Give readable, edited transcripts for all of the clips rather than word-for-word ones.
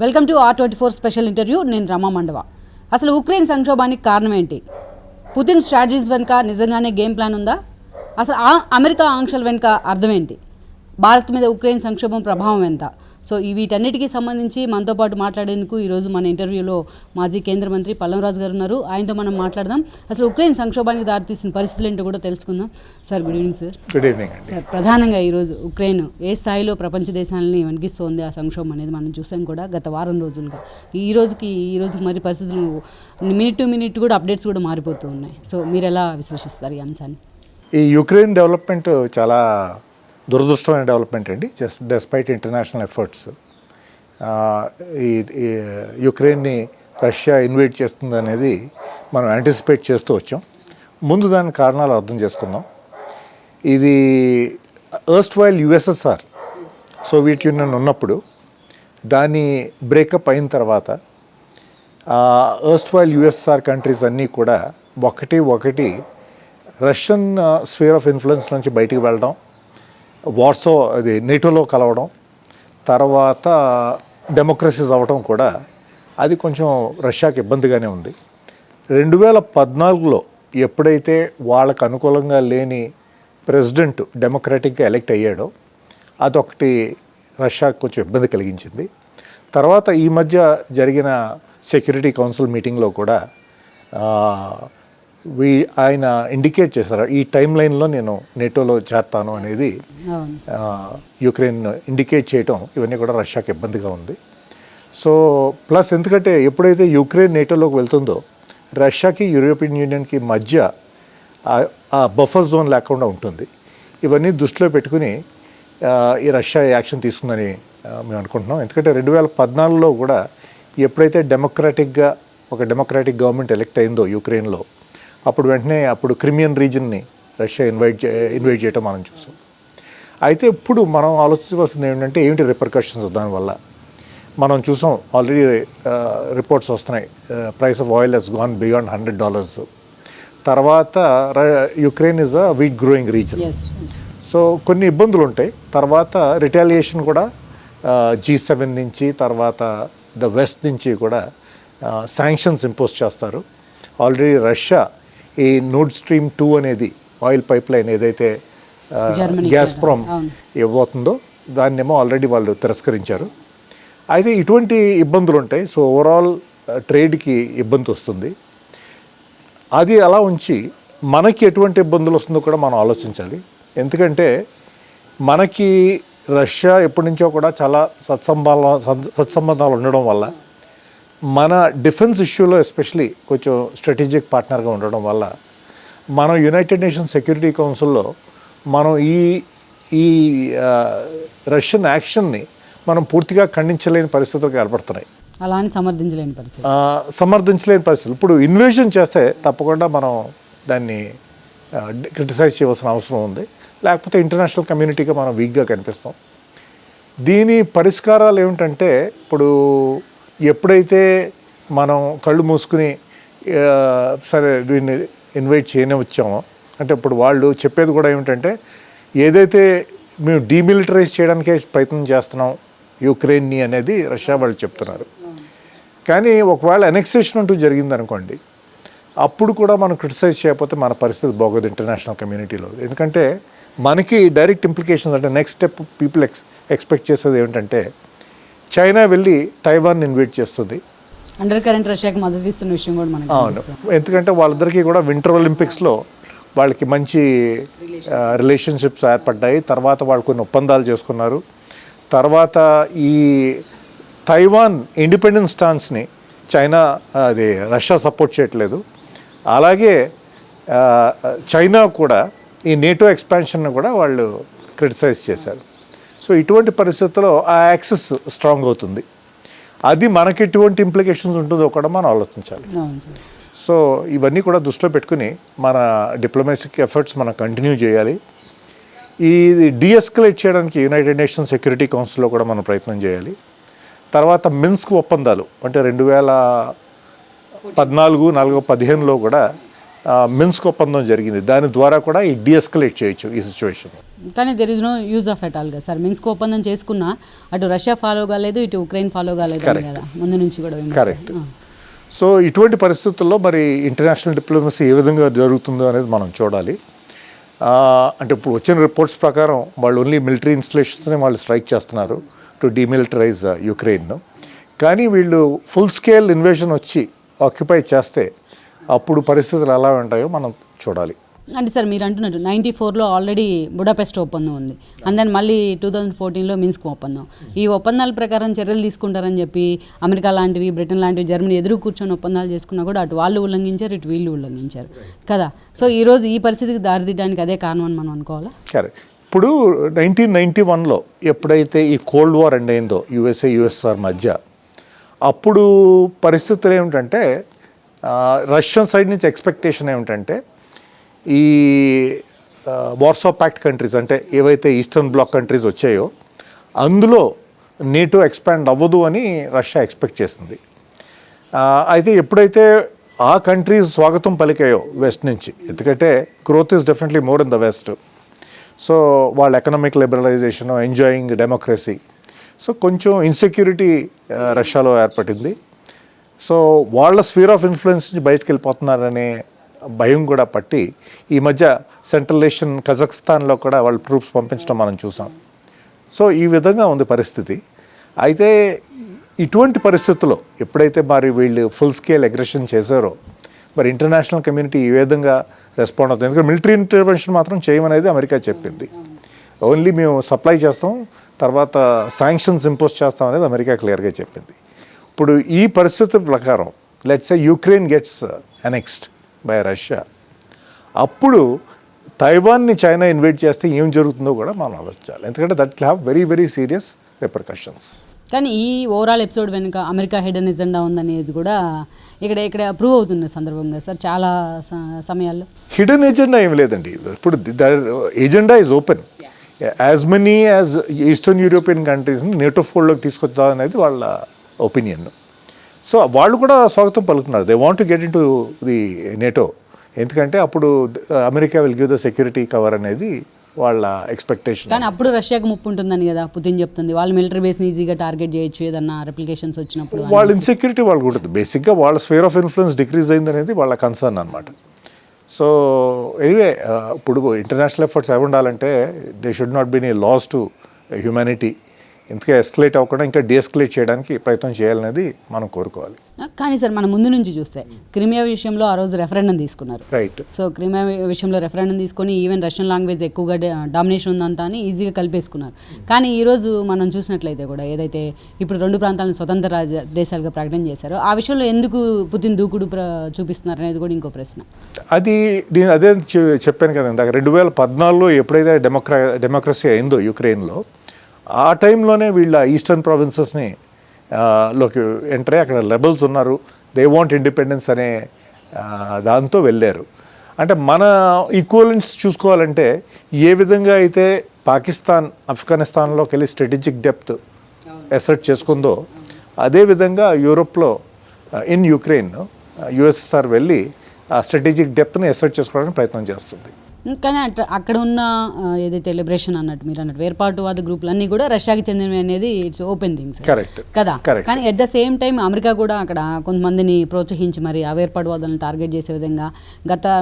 Welcome to R24 special interview. నేను రణమ. అసలు Ukraine సంక్షోభానికి కారణం ఏంటి? పుతిన్ స్ట్రాటజీస్ వెనుక నిజంగానే గేమ్ ప్లాన్ ఉందా? అసలు అమెరికా ఆంక్షల వెనుక అర్థం ఏంటి? భారత్ మీద ఉక్రెయిన్ సంక్షోభం ప్రభావం ఎంత? సో వీటన్నిటికీ సంబంధించి మనతో పాటు మాట్లాడేందుకు ఈరోజు మన ఇంటర్వ్యూలో మాజీ కేంద్ర మంత్రి పల్లం రాజు గారు ఉన్నారు. ఆయనతో మనం మాట్లాడదాం. అసలు ఉక్రెయిన్ సంక్షోభానికి దారితీసిన పరిస్థితులు ఏంటో కూడా తెలుసుకుందాం. Sir, good evening sir. Good evening sir, ప్రధానంగా ఈరోజు ఉక్రెయిన్ ఏ స్థాయిలో ప్రపంచ దేశాలని వణికిస్తోంది ఆ సంక్షోభం అనేది మనం చూసాం కూడా గత వారం రోజులుగా. ఈ రోజుకి మరి పరిస్థితులు మినిట్ టు మినిట్ కూడా అప్డేట్స్ కూడా మారిపోతూ ఉన్నాయి. సో మీరు ఎలా విశ్లేషిస్తారు ఈ అంశాన్ని? ఈ యుక్రెయిన్ డెవలప్మెంట్ చాలా దురదృష్టమైన డెవలప్మెంట్ అండి. జస్ట్ డెస్పైట్ ఇంటర్నేషనల్ ఎఫర్ట్స్ ఈ యుక్రెయిన్ని రష్యా ఇన్వైట్ చేస్తుంది అనేది మనం యాంటిసిపేట్ చేస్తూ వచ్చాం. ముందు దాని కారణాలు అర్థం చేసుకుందాం. ఇది ఎర్స్ట్ వైల్ యుఎస్ఎస్ఆర్ సోవియట్ యూనియన్ ఉన్నప్పుడు దాని బ్రేకప్ అయిన తర్వాత ఎర్స్ట్ వైల్ యుఎస్ఎస్ఆర్ కంట్రీస్ అన్నీ కూడా ఒకటి రష్యన్ స్ఫియర్ ఆఫ్ ఇన్ఫ్లుయెన్స్ నుంచి బయటికి వెళ్ళడం, వార్సో అది నేటోలో కలవడం, తర్వాత డెమోక్రసీస్ అవ్వడం కూడా అది కొంచెం రష్యాకి ఇబ్బందిగానే ఉంది. 2014లో ఎప్పుడైతే వాళ్ళకు అనుకూలంగా లేని ప్రెసిడెంట్ డెమోక్రాటిక్గా ఎలెక్ట్ అయ్యాడో అదొకటి రష్యాకు కొంచెం ఇబ్బంది కలిగించింది. తర్వాత ఈ మధ్య జరిగిన సెక్యూరిటీ కౌన్సిల్ మీటింగ్లో కూడా ఆయన ఇండికేట్ చేశారు, ఈ టైం లైన్లో నేను నేటోలో చేరతాను అనేది యుక్రెయిన్ ఇండికేట్ చేయటం ఇవన్నీ కూడా రష్యాకి ఇబ్బందిగా ఉంది. సో ప్లస్ ఎందుకంటే ఎప్పుడైతే యుక్రెయిన్ నేటోలోకి వెళ్తుందో రష్యాకి యూరోపియన్ యూనియన్కి మధ్య ఆ బఫర్ జోన్ లేకుండా ఉంటుంది. ఇవన్నీ దృష్టిలో పెట్టుకుని ఈ రష్యా యాక్షన్ తీసుకుందని మేము అనుకుంటున్నాం. ఎందుకంటే 2014లో కూడా ఎప్పుడైతే ఒక డెమోక్రాటిక్ గవర్నమెంట్ ఎలెక్ట్ అయిందో యుక్రెయిన్లో, అప్పుడు వెంటనే క్రిమియన్ రీజన్ని రష్యా ఇన్వైట్ చేయటం మనం చూసాం. అయితే ఇప్పుడు మనం ఆలోచించవలసింది ఏంటంటే ఏమిటి రిపర్కషన్స్ దానివల్ల. మనం చూసాం ఆల్రెడీ రిపోర్ట్స్ వస్తున్నాయి, price of oil has gone beyond $100. తర్వాత Ukraine is a wheat growing region. So కొన్ని ఇబ్బందులు ఉంటాయి. తర్వాత రిటాలియేషన్ కూడా G7 నుంచి, తర్వాత ద వెస్ట్ నుంచి కూడా శాంక్షన్స్ ఇంపోజ్ చేస్తారు. ఆల్రెడీ రష్యా ఈ నోర్డ్ స్ట్రీమ్ 2 అనేది ఆయిల్ పైప్ లైన్ ఏదైతే గ్యాస్ప్రామ్ ఇవ్వబోతుందో దాన్నేమో ఆల్రెడీ వాళ్ళు తిరస్కరించారు. అయితే ఇటువంటి ఇబ్బందులు ఉంటాయి. సో ఓవరాల్ ట్రేడ్కి ఇబ్బంది వస్తుంది. అది అలా ఉంచి మనకి ఎటువంటి ఇబ్బందులు వస్తుందో కూడా మనం ఆలోచించాలి. ఎందుకంటే మనకి రష్యా ఎప్పటి నుంచో కూడా చాలా సత్సంబంధాలు ఉండడం వల్ల, మన డిఫెన్స్ ఇష్యూలో ఎస్పెషలీ కొంచెం స్ట్రాటజిక్ పార్ట్నర్గా ఉండడం వల్ల మనం యునైటెడ్ నేషన్స్ సెక్యూరిటీ కౌన్సిల్లో మనం ఈ రష్యన్ యాక్షన్ని మనం పూర్తిగా ఖండించలేని పరిస్థితులు ఏర్పడుతున్నాయి. అలా అని సమర్థించలేని పరిస్థితులు. ఇప్పుడు ఇన్వేజన్ చేస్తే తప్పకుండా మనం దాన్ని క్రిటిసైజ్ చేయవలసిన అవసరం ఉంది. లేకపోతే ఇంటర్నేషనల్ కమ్యూనిటీగా మనం వీక్గా కనిపిస్తాం. దీని పరిష్కారాలు ఏమిటంటే, ఇప్పుడు ఎప్పుడైతే మనం కళ్ళు మూసుకుని సరే దీన్ని ఇన్వైట్ చేయనే వచ్చామో, అంటే ఇప్పుడు వాళ్ళు చెప్పేది కూడా ఏమిటంటే ఏదైతే మేము డీమిలిటరైజ్ చేయడానికే ప్రయత్నం చేస్తున్నాం యుక్రెయిన్ని అనేది రష్యా వాళ్ళు చెప్తున్నారు. కానీ ఒకవేళ అనెక్సేషన్ అంటూ జరిగిందనుకోండి, అప్పుడు కూడా మనం క్రిటిసైజ్ చేయకపోతే మన పరిస్థితి బాగోదు ఇంటర్నేషనల్ కమ్యూనిటీలో. ఎందుకంటే మనకి డైరెక్ట్ ఇంప్లికేషన్స్, అంటే నెక్స్ట్ స్టెప్ పీపుల్ ఎక్స్పెక్ట్ చేసేది ఏమిటంటే చైనా వెళ్ళి తైవాన్ ఇన్వైట్ చేస్తుంది. అండర్ కరెంట్ రష్యాకి మద్దతు ఇస్తున్న విషయం కూడా మనకి. అవును, ఎందుకంటే వాళ్ళిద్దరికీ కూడా వింటర్ ఒలింపిక్స్లో వాళ్ళకి మంచి రిలేషన్షిప్స్ ఏర్పడ్డాయి. తర్వాత వాళ్ళు కొన్ని ఒప్పందాలు చేసుకున్నారు. తర్వాత ఈ తైవాన్ ఇండిపెండెన్స్ స్టాన్స్ని రష్యా సపోర్ట్ చేయట్లేదు. అలాగే చైనా కూడా ఈ నేటో ఎక్స్పాన్షన్ని కూడా వాళ్ళు క్రిటిసైజ్ చేశారు. సో ఇటువంటి పరిస్థితుల్లో ఆ యాక్సెస్ స్ట్రాంగ్ అవుతుంది. అది మనకి ఎటువంటి ఇంప్లికేషన్స్ ఉంటుందో కూడా మనం ఆలోచించాలి. సో ఇవన్నీ కూడా దృష్టిలో పెట్టుకుని మన డిప్లొమాటిక్ ఎఫర్ట్స్ మనం కంటిన్యూ చేయాలి. ఇది డీఎస్కలేట్ చేయడానికి యునైటెడ్ నేషన్స్ సెక్యూరిటీ కౌన్సిల్లో కూడా మనం ప్రయత్నం చేయాలి. తర్వాత మిన్స్క్ ఒప్పందాలు అంటే 2014, 15లో కూడా మిన్స్క్ ఒప్పందం జరిగింది. దాని ద్వారా కూడా ఈ డీఎస్కలేట్ చేయొచ్చు ఈ సిచ్యువేషన్. కానీ there is no use of at all కదా సార్. మిన్స్క్ ఒప్పందం చేసుకున్నా అటు రష్యా ఫాలో కాలేదు, ఇటు ఉక్రెయిన్ ఫాలో కాలేదు కదా ముందు నుంచి కూడా. కరెక్ట్. సో ఇటువంటి పరిస్థితుల్లో మరి ఇంటర్నేషనల్ డిప్లొమసీ ఏ విధంగా జరుగుతుందో అనేది మనం చూడాలి. అంటే ఇప్పుడు వచ్చిన రిపోర్ట్స్ ప్రకారం వాళ్ళు ఓన్లీ మిలిటరీ ఇన్స్టలేషన్స్ని వాళ్ళు స్ట్రైక్ చేస్తున్నారు టు డీమిలిటరైజ్ యుక్రెయిన్. కానీ వీళ్ళు ఫుల్ స్కేల్ ఇన్వేషన్ వచ్చి ఆక్యుపై చేస్తే అప్పుడు పరిస్థితులు ఎలా ఉంటాయో మనం చూడాలి. అంటే సార్ మీరు అంటున్నట్టు 94లో ఆల్రెడీ బుడాపెస్ట్ ఒప్పందం ఉంది, అండ్ దెన్ మళ్ళీ 2014లో మిన్స్క్ ఒప్పందం. ఈ ఒప్పందాల ప్రకారం చర్యలు తీసుకుంటారని చెప్పి అమెరికా లాంటివి, బ్రిటన్ లాంటివి, జర్మనీ ఎదురు కూర్చొని ఒప్పందాలు చేసుకున్నా కూడా అటు వాళ్ళు ఉల్లంఘించారు, ఇటు వీళ్ళు ఉల్లంఘించారు కదా. సో ఈరోజు ఈ పరిస్థితికి దారితీయడానికి అదే కారణం అని మనం అనుకోవాలా? కరెక్ట్. ఇప్పుడు 1991లో ఎప్పుడైతే ఈ కోల్డ్ వార్ ఎండ్ అయిందో యుఎస్ఆర్ మధ్య, అప్పుడు పరిస్థితులు ఏమిటంటే రష్యన్ సైడ్ నుంచి ఎక్స్పెక్టేషన్ ఏమిటంటే ఈ వార్సో ప్యాక్ట్ కంట్రీస్ అంటే ఏవైతే ఈస్టర్న్ బ్లాక్ కంట్రీస్ వచ్చాయో అందులో నేటో ఎక్స్పాండ్ అవ్వదు అని రష్యా ఎక్స్పెక్ట్ చేసింది. అయితే ఎప్పుడైతే ఆ కంట్రీస్ స్వాగతం పలికాయో వెస్ట్ నుంచి, ఎందుకంటే growth is definitely more in the west, so వాళ్ళ economic liberalisation, enjoying democracy, so కొంచెం ఇన్సెక్యూరిటీ రష్యాలో ఏర్పడింది. సో వాళ్ళ స్ఫీర్ ఆఫ్ ఇన్ఫ్లుయెన్స్ నుంచి బయటకు వెళ్ళిపోతున్నారనే భయం కూడా పట్టి ఈ మధ్య సెంట్రల్ ఏషియన్ కజాఖ్స్తాన్లో కూడా వాళ్ళు ట్రూప్స్ పంపించడం మనం చూసాం. సో ఈ విధంగా ఉంది పరిస్థితి. అయితే ఇటువంటి పరిస్థితుల్లో ఎప్పుడైతే మరి వీళ్ళు ఫుల్ స్కేల్ అగ్రెషన్ చేశారో మరి ఇంటర్నేషనల్ కమ్యూనిటీ ఈ విధంగా రెస్పాండ్ అవుతుంది. ఎందుకంటే మిలిటరీ ఇంటర్వెన్షన్ మాత్రం చేయమనేది అమెరికా చెప్పింది. ఓన్లీ మేము సప్లై చేస్తాం, తర్వాత శాంక్షన్స్ ఇంపోజ్ చేస్తాం అనేది అమెరికా క్లియర్గా చెప్పింది. ఇప్పుడు ఈ పరిస్థితి ప్రకారం let's say Ukraine gets annexed by Russia, అప్పుడు తైవాన్ని చైనా ఇన్వైట్ చేస్తే ఏం జరుగుతుందో కూడా మనం ఆలోచించాలి. ఎందుకంటే that will have very very serious repercussions. కానీ ఈ ఓవరాల్ ఎపిసోడ్ వెనుక అమెరికా హిడెన్ ఎజెండా ఉందనేది కూడా ఇక్కడ ప్రూవ్ అవుతున్న సందర్భంగా సార్ చాలా సమయాల్లో. హిడెన్ ఎజెండా ఏం లేదండి. ఇప్పుడు agenda is open. As many as eastern European కంట్రీస్ని నేటో ఫోల్డ్లోకి తీసుకొద్దాం అనేది వాళ్ళ ఒపీనియన్. సో వాళ్ళు కూడా స్వాగతం పలుకుతున్నారు. They want to get in to the NATO, ఎందుకంటే అప్పుడు America will give the security cover అనేది వాళ్ళ ఎక్స్పెక్టేషన్. కానీ అప్పుడు రష్యాకి ముప్పు ఉంటుందని కదా పుతిన్ చెప్తుంది. వాళ్ళు మిలిటరీ బేస్ని ఈజీగా టార్గెట్ చేయొచ్చు ఏదన్నా రెప్లికేషన్స్ వచ్చినప్పుడు. వాళ్ళ ఇన్సెక్యూరిటీ వాళ్ళకు ఉంటుంది. బేసిక్గా వాళ్ళ స్ఫియర్ ఆఫ్ ఇన్ఫ్లుయెన్స్ డిక్రీజ్ అయింది అనేది వాళ్ళ కన్సర్న్ అనమాట. సో ఎనీవే ఇప్పుడు ఇంటర్నేషనల్ ఎఫర్ట్స్ అవి ఉండాలంటే they should not be any loss to humanity. ఇంతగా ఎస్కలేట్ అవ్వకుండా ఇంకా డీఎస్కలేట్ చేయడానికి ప్రయత్నం చేయాలనేది మనం కోరుకోవాలి. కానీ సార్ మనం ముందు నుంచి చూస్తే క్రిమియా విషయంలో ఆ రోజు రెఫరెండం తీసుకున్నారు, రైట్. సో క్రిమియా విషయంలో రెఫరెండం తీసుకొని ఈవెన్ రష్యన్ లాంగ్వేజ్ ఎక్కువగా డామినేషన్ ఉందంతా అని ఈజీగా కలిపేసుకున్నారు. కానీ ఈరోజు మనం చూసినట్లయితే కూడా ఏదైతే ఇప్పుడు రెండు ప్రాంతాలను స్వతంత్ర దేశాలుగా ప్రకటన చేశారో ఆ విషయంలో ఎందుకు పుతిన్ దూకుడు చూపిస్తున్నారు అనేది కూడా ఇంకో ప్రశ్న. అది నేను అదే చెప్పాను కదా ఇందాక, 2014లో ఎప్పుడైతే డెమోక్రసీ అయిందో యుక్రెయిన్లో, ఆ టైంలోనే వీళ్ళ ఈస్టర్న్ ప్రావిన్సెస్ని లోకి ఎంటర్ అయ్యి అక్కడ రెబల్స్ ఉన్నారు, దే వాంట్ ఇండిపెండెన్స్ అనే దాంతో వెళ్ళారు. అంటే మన ఈక్వలెన్స్ చూసుకోవాలంటే ఏ విధంగా అయితే పాకిస్తాన్ ఆఫ్ఘనిస్తాన్లోకి వెళ్ళి స్ట్రాటజిక్ డెప్త్ అసర్ట్ చేసుకుందో, అదేవిధంగా యూరోప్లో ఇన్ యుక్రెయిన్ యుఎస్ఎస్ఆర్ వెళ్ళి ఆ స్ట్రాటజిక్ డెప్త్ని అసర్ట్ చేసుకోవడానికి ప్రయత్నం చేస్తుంది. కానీ అక్కడ ఉన్న ఏదైతే లిబరేషన్ అన్నట్టు మీరు అన్నట్టు వేర్పాటువాద గ్రూపులు అన్నీ కూడా రష్యాకి చెందినవి అనేది ఇట్స్ ఓపెన్ థింగ్స్ కదా. కానీ at the same time America కూడా అక్కడ కొంతమందిని ప్రోత్సహించి మరి ఆ వేర్పాటువాదాలను టార్గెట్ చేసే విధంగా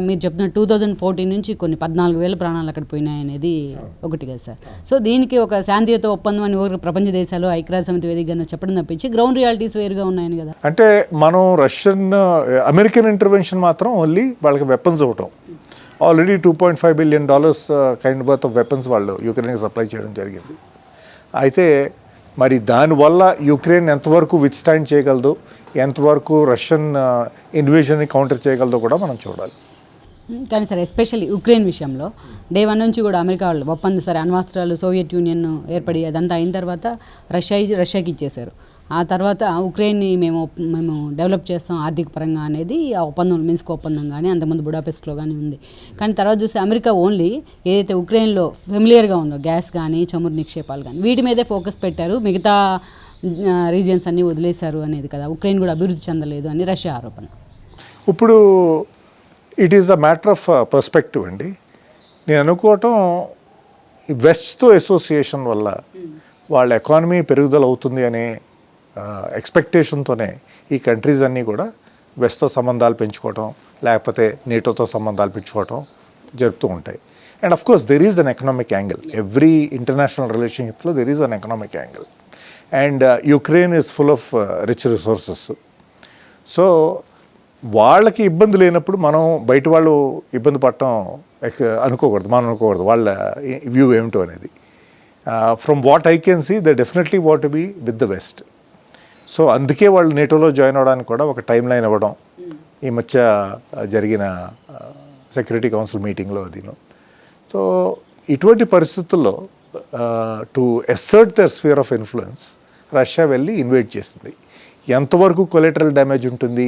మీరు చెప్తున్న 2014 నుంచి కొన్ని 14,000 ప్రాణాలు అక్కడ పోయినాయి అనేది ఒకటి కదా సార్. సో దీనికి ఒక శాంతియుత ఒప్పందం అని ఒక ప్రపంచ దేశాలు ఐక్యరాజ్య సమితి వేదికగా చెప్పడం తప్పించి గ్రౌండ్ రియాలిటీస్ వేరుగా ఉన్నాయని కదా. అంటే మనం అమెరికన్ ఇంటర్వెన్షన్ మాత్రం ఓన్లీ వాళ్ళకి వెపన్స్ ఇవ్వటం, already $2.5 billion kind worth of weapons వాళ్ళు యుక్రెయిన్కి సప్లై చేయడం జరిగింది. అయితే మరి దానివల్ల యుక్రెయిన్ ఎంతవరకు విత్స్టాండ్ చేయగలదు, ఎంతవరకు రష్యన్ ఇన్వేషన్ని కౌంటర్ చేయగలదో కూడా మనం చూడాలి. కానీ సార్ ఎస్పెషల్లీ ఉక్రెయిన్ విషయంలో డే 1 నుంచి కూడా అమెరికా వాళ్ళు ఒప్పందం సరే అణ్వాస్త్రాలు సోవియట్ యూనియన్ ఏర్పడి అదంతా అయిన తర్వాత రష్యాకి ఇచ్చేశారు. ఆ తర్వాత ఉక్రెయిన్ని మేము డెవలప్ చేస్తాం ఆర్థిక పరంగా అనేది ఆ ఒప్పందం మిన్స్క్ ఒప్పందం కానీ అంతకుముందు బుడాపెస్ట్లో కానీ ఉంది. కానీ తర్వాత చూస్తే అమెరికా ఓన్లీ ఏదైతే ఉక్రెయిన్లో ఫెమిలియర్గా ఉందో గ్యాస్ కానీ చమురు నిక్షేపాలు కానీ వీటి మీదే ఫోకస్ పెట్టారు, మిగతా రీజియన్స్ అన్నీ వదిలేశారు అనేది కదా. ఉక్రెయిన్ కూడా అభివృద్ధి చెందలేదు అని రష్యా ఆరోపణ. ఇప్పుడు it is a matter of perspective అండి. నేను అనుకోవటం వెస్ట్తో అసోసియేషన్ వల్ల వాళ్ళ ఎకానమీ పెరుగుదల అవుతుంది అనే ఎక్స్పెక్టేషన్తోనే ఈ కంట్రీస్ అన్నీ కూడా వెస్ట్తో సంబంధాలు పెంచుకోవటం, లేకపోతే నేటోతో సంబంధాలు పెంచుకోవటం జరుపుతూ ఉంటాయి. And of course there is an economic angle. Every international రిలేషన్షిప్లో there is an economic angle. And Ukraine is full of rich resources. So వాళ్ళకి ఇబ్బంది లేనప్పుడు మనం బయట వాళ్ళు ఇబ్బంది పడటం అనుకోకూడదు, మనం అనుకోకూడదు వాళ్ళ వ్యూ ఏమిటో అనేది. From what I can see they definitely want to be with the west. So అందుకే వాళ్ళు నేటోలో జాయిన్ అవ్వడానికి కూడా ఒక టైం లైన్ ఇవ్వడం ఈ మధ్య జరిగిన సెక్యూరిటీ కౌన్సిల్ మీటింగ్లో అదిను. సో ఇటువంటి పరిస్థితుల్లో to assert their sphere of influence Russia వెళ్ళి ఇన్వైట్ చేసింది. ఎంతవరకు కొలెటరల్ డ్యామేజ్ ఉంటుంది,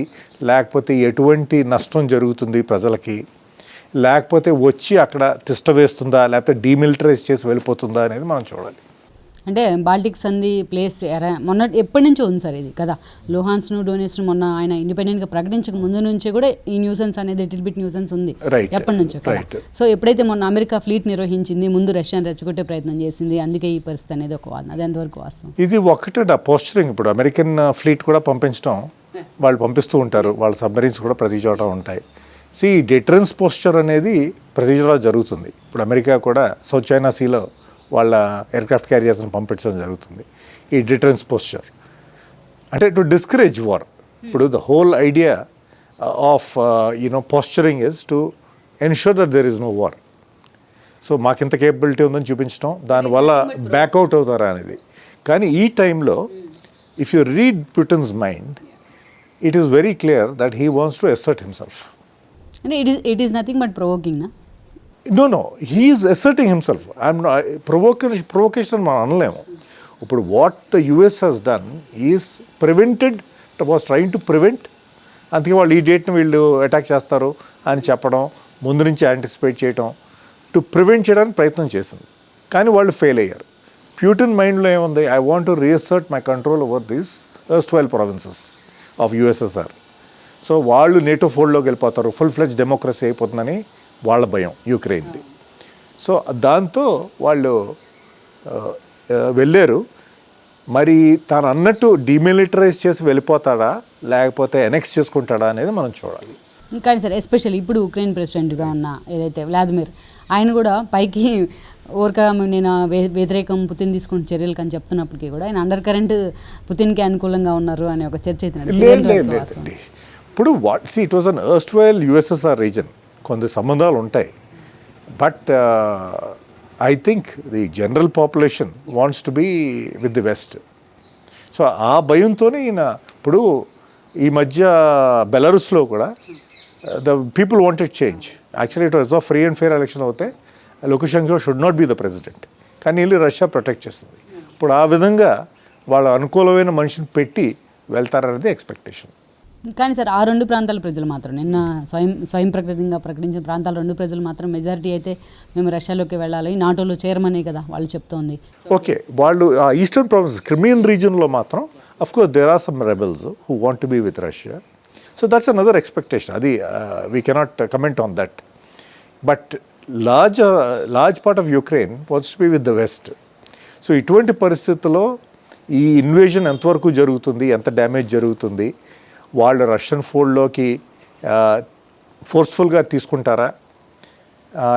లేకపోతే ఎటువంటి నష్టం జరుగుతుంది ప్రజలకి, లేకపోతే వచ్చి అక్కడ తిష్ట వేస్తుందా, లేకపోతే డీమిలిటరైజ్ చేసి వెళ్ళిపోతుందా అనేది మనం చూడాలి. అంటే బాల్టిక్ సంధి ప్లేస్ మొన్న ఎప్పటి నుంచో ఉంది సార్ ఇది కదా. లుహాన్స్ను డోనెట్స్ను మొన్న ఆయన ఇండిపెండెంట్గా ప్రకటించక ముందు నుంచే కూడా ఈ న్యూసెన్స్ అనేది లిటిల్ బిట్ న్యూసెన్స్ ఉంది ఎప్పటి నుంచో కదా. సో ఎప్పుడైతే మొన్న అమెరికా ఫ్లీట్ నిర్వహించింది, ముందు రష్యాని రెచ్చగొట్టే ప్రయత్నం చేసింది, అందుకే ఈ పరిస్థితి అనేది ఒక వాదన. అది ఎంతవరకు వాస్తవం? ఇది ఒకటే పోస్చరింగ్. ఇప్పుడు అమెరికన్ ఫ్లీట్ కూడా పంపించడం, వాళ్ళు పంపిస్తూ ఉంటారు, వాళ్ళ సబ్మరీన్స్ కూడా ప్రతి చోట ఉంటాయి. డిటరెన్స్ పోస్చర్ అనేది ప్రతి చోట జరుగుతుంది. ఇప్పుడు అమెరికా కూడా సౌత్ చైనా సీలో వాళ్ళ ఎయిర్క్రాఫ్ట్ క్యారియర్స్ని పంపించడం జరుగుతుంది. ఈ డిటరెన్స్ పోస్చర్ అంటే టు డిస్కరేజ్ వార్. ఇప్పుడు the whole idea of posturing is to ensure that there is no war. So మాకింత కేపబిలిటీ ఉందని చూపించడం, దానివల్ల బ్యాక్అవుట్ అవుతారా అనేది. కానీ ఈ టైంలో if you read Putin's mind, it is very clear that he wants to assert himself. అంటే it is nothing but provoking నా? No, he is asserting himself. I'm not provocation మనం అనలేము. ఇప్పుడు what the US has done is prevented, was trying to prevent. అందుకే వాళ్ళు ఈ డేట్ని వీళ్ళు attack చేస్తారు అని చెప్పడం, ముందు నుంచి యాంటిసిపేట్ చేయడం, టు ప్రివెంట్ చేయడానికి ప్రయత్నం చేసింది. కానీ వాళ్ళు ఫెయిల్ అయ్యారు. ప్యూటిన్ మైండ్లో ఏముంది, I want to reassert my control over these erstwhile provinces of USSR. So వాళ్ళు నేటో ఫోల్డ్లోకి వెళ్ళిపోతారు, ఫుల్ ఫ్లెడ్జ్ డెమోక్రసీ అయిపోతుందని వాళ్ళ భయం యుక్రెయిన్ది. సో దాంతో వాళ్ళు వెళ్ళారు. మరి తాను అన్నట్టు డిమిలిటరైజ్ చేసి వెళ్ళిపోతాడా, లేకపోతే ఎనెక్స్ చేసుకుంటాడా అనేది మనం చూడాలి. కానీ సార్ ఎస్పెషల్లీ ఇప్పుడు ఉక్రెయిన్ ప్రెసిడెంట్గా ఉన్న ఏదైతే వ్లాదిమిర్, ఆయన కూడా పైకి ఓరక నేను వ్యతిరేకం పుతిన్ తీసుకున్న చర్యలకు అని చెప్తున్నప్పటికీ కూడా ఆయన అండర్ కరెంట్ పుతిన్కి అనుకూలంగా ఉన్నారు అనే ఒక చర్చ అయితే లేదండి. ఇప్పుడు it was an erstwhile USSR region. కొంత సంబంధాలు ఉంటాయి. But I think the general population wants to be with the west. So ఆ భయంతోనే ఈయన ఇప్పుడు ఈ మధ్య బెలారస్లో కూడా the people wanted change. Actually it was of free and fair election అవుతే Lukashenko should not be the president, కానీ వెళ్ళి రష్యా ప్రొటెక్ట్ చేస్తుంది. ఇప్పుడు ఆ విధంగా వాళ్ళ అనుకూలమైన మనిషిని పెట్టి వెళ్తారనేది ఎక్స్పెక్టేషన్. కానీ సార్ ఆ రెండు ప్రాంతాల ప్రజలు మాత్రం నిన్న స్వయం ప్రకటితంగా ప్రకటించిన ప్రాంతాల రెండు ప్రజలు మాత్రం మెజారిటీ అయితే మేము రష్యాలోకి వెళ్ళాలి, నాటోలో చేరమనే కదా వాళ్ళు చెప్తోంది. ఓకే, వాళ్ళు ఈస్టర్న్ ప్రావిన్స్ క్రిమియన్ రీజియన్లో మాత్రం of course there are some rebels who want to be with Russia. So that's another expectation. అది we cannot comment on that. But large part of Ukraine wants to be with the west. So ఇటువంటి పరిస్థితుల్లో ఈ invasion ఎంతవరకు జరుగుతుంది, ఎంత damage జరుగుతుంది, వాళ్ళు Russian ఫోల్డ్లోకి ఫోర్స్ఫుల్గా తీసుకుంటారా,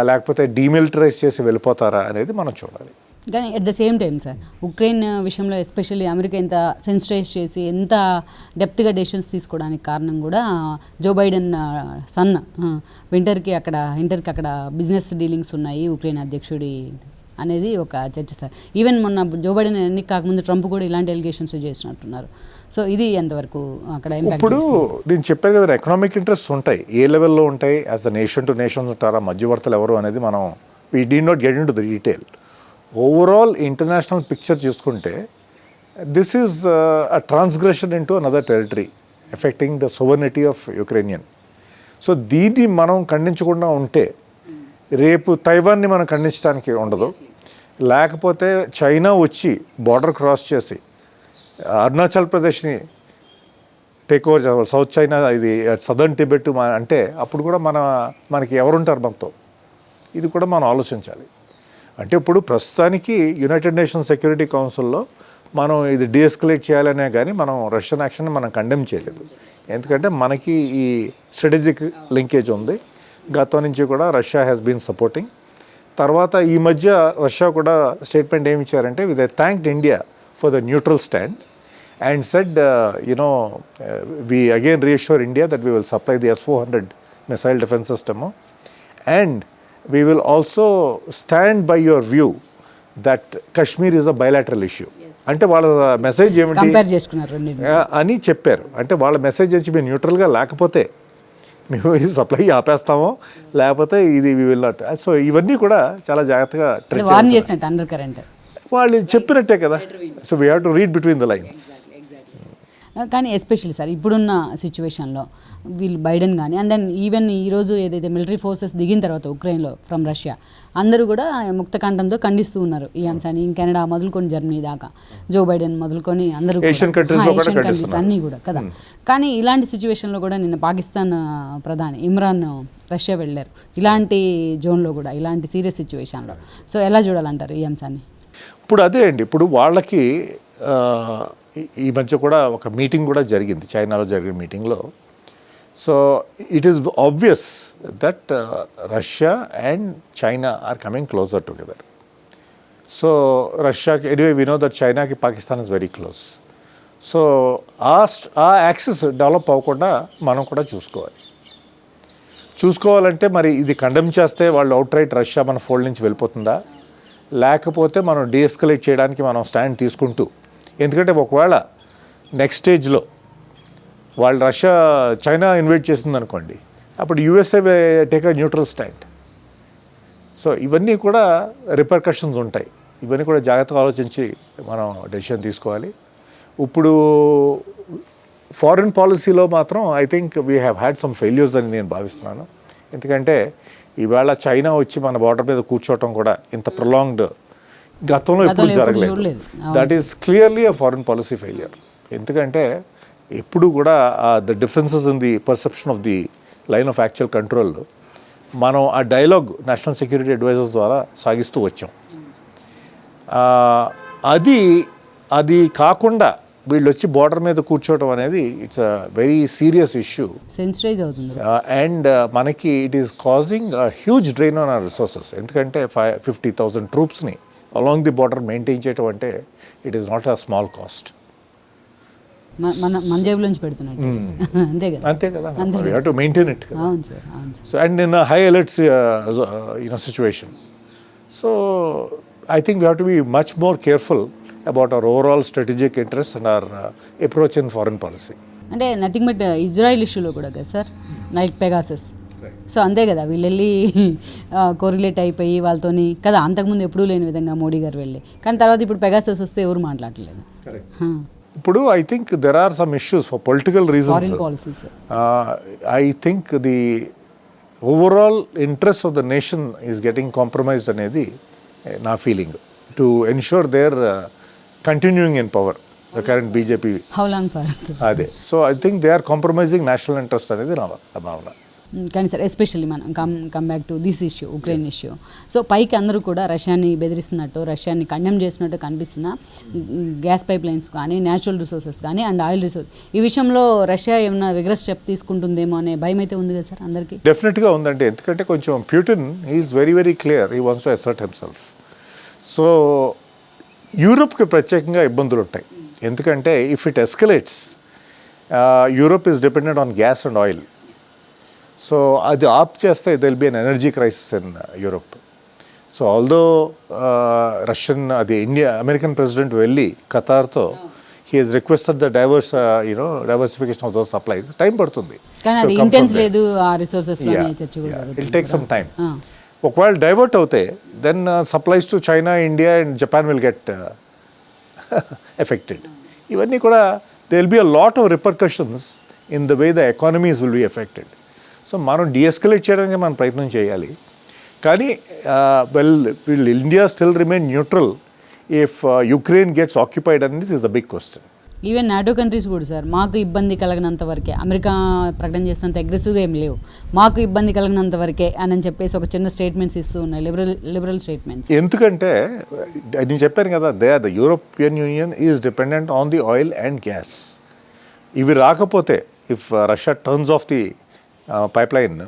లేకపోతే డీమిలిటరైజ్ చేసి వెళ్ళిపోతారా అనేది మనం చూడాలి. కానీ at the same time sir Ukraine విషయంలో ఎస్పెషల్లీ అమెరికా ఎంత సెన్సిటైజ్ చేసి ఎంత డెప్త్గా డెసిషన్స్ తీసుకోవడానికి కారణం కూడా జో బైడెన్ సన్ ఇంటర్కి అక్కడ బిజినెస్ డీలింగ్స్ ఉన్నాయి ఉక్రెయిన్ అధ్యక్షుడి అనేది ఒక చర్చ సార్. ఈవెన్ మొన్న జో బైడెన్ ఎన్నిక కాకముందు ట్రంప్ కూడా ఇలాంటి ఎలిగేషన్స్ చేసినట్టున్నారు. సో ఇది ఎంతవరకు అక్కడ ఇప్పుడు నేను చెప్పాను కదా, ఎకనామిక్ ఇంట్రెస్ట్ ఉంటాయి, ఏ లెవెల్లో ఉంటాయి, as a nation to nations ఉంటారా, మధ్యవర్తులు ఎవరు అనేది మనం we do not get in to the detail. Overall international picture చూసుకుంటే this is a transgression in to another territory affecting the sovereignty of Ukrainian. So దీన్ని మనం ఖండించకుండా ఉంటే రేపు తైవాన్ని మనం ఖండించడానికి ఉండదు. లేకపోతే చైనా వచ్చి బార్డర్ క్రాస్ చేసి అరుణాచల్ ప్రదేశ్ని టేక్ ఓవర్ సౌత్ చైనా, ఇది సదర్న్ టిబెట్ అంటే అప్పుడు కూడా మనకి ఎవరుంటారు మనతో, ఇది కూడా మనం ఆలోచించాలి. అంటే ఇప్పుడు ప్రస్తుతానికి యునైటెడ్ నేషన్స్ సెక్యూరిటీ కౌన్సిల్లో మనం ఇది డీఎస్కలేట్ చేయాలనే కానీ మనం రష్యన్ యాక్షన్ మనం కండెమ్ చేయలేదు. ఎందుకంటే మనకి ఈ స్ట్రాటజిక్ లింకేజ్ ఉంది. గతం నుంచి కూడా రష్యా హ్యాస్ బీన్ సపోర్టింగ్. తర్వాత ఈ మధ్య రష్యా కూడా స్టేట్మెంట్ ఏమి ఇచ్చారంటే they thanked India for the neutral stand and said, we again reassure India that we will supply the S-400 missile defense system, and we will also stand by your view that Kashmir is a bilateral issue. అంటే వాళ్ళ message ఏమిటి compare చేసుకున్నారు అని చెప్పారు. అంటే వాళ్ళ message వచ్చి మేము న్యూట్రల్గా లేకపోతే మేము ఇది సప్లై ఆపేస్తామో, లేకపోతే ఇది వి విల్ నాట్. సో ఇవన్నీ కూడా చాలా జాగ్రత్తగా వార్న్ చేసినట్టు అండర్ కరెంట్ వాళ్ళు చెప్పినట్టే కదా. So we have to read between the lines. కానీ ఎస్పెషల్లీ సార్ ఇప్పుడున్న సిచ్యువేషన్లో వీళ్ళు బైడెన్ కానీ అండ్ దెన్ ఈవెన్ ఈరోజు ఏదైతే మిలిటరీ ఫోర్సెస్ దిగిన తర్వాత ఉక్రెయిన్లో ఫ్రమ్ రష్యా అందరూ కూడా ముక్త కంఠంతో ఖండిస్తూ ఉన్నారు ఈ అంశాన్ని. కెనడా మొదలుకొని జర్మనీ దాకా, జో బైడెన్ మొదలుకొని అందరూ ఏషియన్ కంట్రీస్ అన్నీ కూడా కదా. కానీ ఇలాంటి సిచ్యువేషన్లో కూడా నిన్న పాకిస్తాన్ ప్రధాని ఇమ్రాన్ రష్యా వెళ్ళారు, ఇలాంటి జోన్లో కూడా, ఇలాంటి సీరియస్ సిచ్యువేషన్లో. సో ఎలా చూడాలంటారు ఈ అంశాన్ని? ఇప్పుడు అదే అండి, ఇప్పుడు వాళ్ళకి ఈ మధ్య కూడా ఒక మీటింగ్ కూడా జరిగింది, చైనాలో జరిగిన మీటింగ్లో. So it is obvious that Russia and China are coming closer together. So రష్యాకి ఎనీవే వి నో దట్ చైనాకి Pakistan is very close. So ఆ యాక్సెస్ డెవలప్ అవ్వకుండా మనం కూడా చూసుకోవాలంటే మరి ఇది కండెమ్ చేస్తే వాళ్ళు అవుట్ రైట్ రష్యా మన ఫోల్డ్ నుంచి వెళ్ళిపోతుందా, లేకపోతే మనం డీఎస్కలేట్ చేయడానికి మనం స్టాండ్ తీసుకుంటూ, ఎందుకంటే ఒకవేళ నెక్స్ట్ స్టేజ్లో వాళ్ళు చైనా ఇన్వైట్ చేసింది అనుకోండి, అప్పుడు USA take a neutral stand. So ఇవన్నీ కూడా రిపర్కషన్స్ ఉంటాయి. ఇవన్నీ కూడా జాగ్రత్తగా ఆలోచించి మనం డెసిషన్ తీసుకోవాలి. ఇప్పుడు ఫారిన్ పాలసీలో మాత్రం I think we have had some failures అని నేను భావిస్తున్నాను. ఎందుకంటే ఈవేళ చైనా వచ్చి మన బార్డర్ మీద కూర్చోవటం కూడా ఇంత ప్రొలాంగ్డ్ గతంలో ఎప్పుడు జరగలేదు. That is clearly a foreign policy failure. ఎందుకంటే ఎప్పుడు కూడా the differences in the perception of the line of actual control మనం ఆ డైలాగ్ నేషనల్ సెక్యూరిటీ అడ్వైజర్స్ ద్వారా సాగిస్తూ వచ్చాం. అది కాకుండా వీళ్ళు వచ్చి బార్డర్ మీద కూర్చోవడం అనేది it's a very serious issue, sensitise అవుతుంది. అండ్ మనకి it is causing a huge drain on our resources. ఎందుకంటే 50,000 ట్రూప్స్ని అలాంగ్ ది బార్డర్ మెయింటైన్ చేయడం అంటే it is not a small cost. మన జేబులోంచి పెడుతున్నట్టు అంతే కదా, we have to maintain it. So and in high alerts situation. So I think we have to be much more careful about our overall strategic interests and our approach in foreign policy. అంటే nothing but Israel ఇష్యూలో కూడా కదా sir, like Pegasus. So అంతే కదా, వీళ్ళు వెళ్ళి correlate అయిపోయి వాళ్ళతోని కదా, అంతకుముందు ఎప్పుడూ లేని విధంగా మోడీ గారు వెళ్ళి, కానీ తర్వాత ఇప్పుడు పెగాసస్ వస్తే ఎవరు మాట్లాడలేదు. ఇప్పుడు I think there are some issues for political reasons, foreign policies. I think the overall interest of the nation is getting compromised అనేది నా feeling, to ensure their continuing in power, the current BJP. How long for? అదే. So I think they are compromising national interest అనేది నా భావన. కానీ sir especially మనం come back to this issue, Ukraine issue. So పైకి అందరూ కూడా రష్యాని బెదిరిస్తున్నట్టు, రష్యాని కండెమ్ చేసినట్టు కనిపిస్తున్న గ్యాస్ పైప్ లైన్స్ కానీ, న్యాచురల్ రిసోర్సెస్ కానీ అండ్ ఆయిల్ రిసోర్స్, ఈ విషయంలో రష్యా ఏమైనా విగ్రస్ స్టెప్ తీసుకుంటుందేమో అనే భయం అయితే ఉంది కదా సార్ అందరికీ? డెఫినెట్గా ఉందండి. ఎందుకంటే కొంచెం Putin is very very clear, he wants to assert himself. So యూరోప్కి ప్రత్యేకంగా ఇబ్బందులు ఉంటాయి. ఎందుకంటే if it escalates, Europe is dependent on gas and oil. So అది ఆప్ చేస్తే there will be an energy crisis in Europe. So although American president వెళ్ళి ఖతార్తో he has requested the diversification of those supplies. Time పడుతుంది, it take some time. ఒకవేళ divert అవుతే then supplies to China, India and Japan will get affected. ఇవన్నీ కూడా they will be a lot of repercussions in the way the economies will be affected. So మనం deescalate చేయడానికి మనం ప్రయత్నం చేయాలి. కానీ will India still remain neutral if Ukraine gets occupied అనేది is the big question. Even NATO countries కూడా sir మాకు ఇబ్బంది కలగనంత వరకే, అమెరికా ప్రకటన చేసినంత అగ్రెసివ్గా ఏం లేవు, మాకు ఇబ్బంది కలగనంత వరకే అని చెప్పేసి ఒక చిన్న స్టేట్మెంట్స్ ఇస్తూ ఉన్నాయి, లిబరల్ స్టేట్మెంట్స్. ఎందుకంటే నేను చెప్పాను కదా, the European Union is dependent on the oil and gas. ఇవి రాకపోతే, if Russia turns off the pipeline,